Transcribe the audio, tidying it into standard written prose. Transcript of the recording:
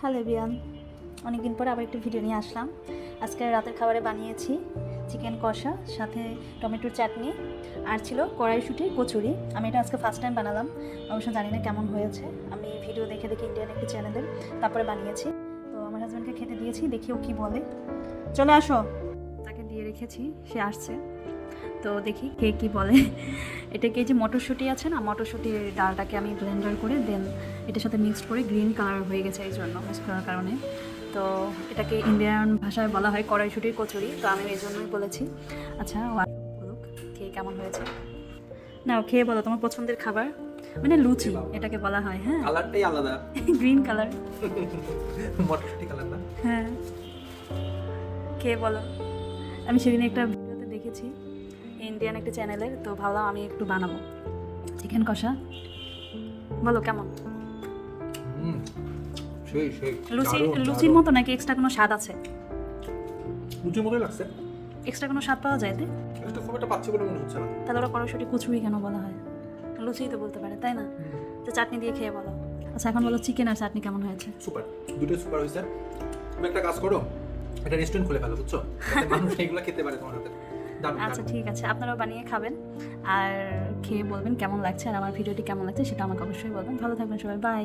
Hello everyone, অনেকদিন পরে আবার একটু ভিডিও নিয়ে আসলাম। আজকে রাতের খাবারে বানিয়েছি চিকেন কষা, সাথে টমেটোর চাটনি, আর ছিল কড়াইশুঁটি কচুরি। আমি এটা আজকে ফার্স্ট টাইম বানালাম, অবশ্য জানি না কেমন হয়েছে। আমি ভিডিও দেখে দেখে ইন্ডিয়ান একটি চ্যানেলের তারপরে বানিয়েছি। তো আমার হাজব্যান্ডকে খেতে দিয়েছি, দেখি ও কী বলে। চলে আসো, তাকে দিয়ে রেখেছি, সে আসছে। তো দেখি কে কী বলে। এটাকে যে মটরশুঁটি আছে না, মটরশুঁটির ডালটাকে আমি ব্লেন্ডার করে দেন এটার সাথে মিক্সড করে গ্রিন কালার হয়ে গেছে এই জন্য মিক্স করার কারণে। তো এটাকে ইন্ডিয়ান ভাষায় বলা হয় কড়াইশুঁটির কচুরি, তো আমি এই জন্যই বলেছি। আচ্ছা, ও বলুক খেয়ে কেমন হয়েছে। না, খেয়ে বলো তোমার পছন্দের খাবার, মানে লুচি এটাকে বলা হয়। হ্যাঁ, কালারটাই আলাদা। Green colour. মটরশুঁটি কালার না? হ্যাঁ, খেয়ে বলো। আমি সেদিন একটা ভিডিওতে দেখেছি ইন্ডিয়ান একটা চ্যানেলের, তো ভাবলাম আমি একটু বানাবো চিকেন কষা। বলো কেমন। সেই সেই লুচির মতো নাকি এক্সট্রা কোনো স্বাদ আছে? লুচির মতোই লাগছে। এক্সট্রা কোনো স্বাদ পাওয়া যায়? এটা খুব একটা পাচ্ছি বলে মনে হচ্ছে না। তাহলে ওরা কড়াইশুঁটি কচুরি কেন বলা হয়? লুচিই তো বলতে পারে, তাই না? তো চাটনি দিয়ে খেয়ে বলো। আচ্ছা, এখন বলো চিকেন আর চাটনি কেমন হয়েছে? সুপার, দুটোই সুপার হয়েছে। তুমি একটা কাজ করো, একটা রেস্টুরেন্ট খুলে ফেলো, বুঝছো? যাতে মানুষ এগুলো খেতে পারে তোমার হাতে। আচ্ছা ঠিক আছে, আপনারাও বানিয়ে খাবেন আর খেয়ে বলবেন কেমন লাগছে, আর আমার ভিডিওটি কেমন লাগছে সেটা আমাকে অবশ্যই বলবেন। ভালো থাকবেন সবাই, বাই।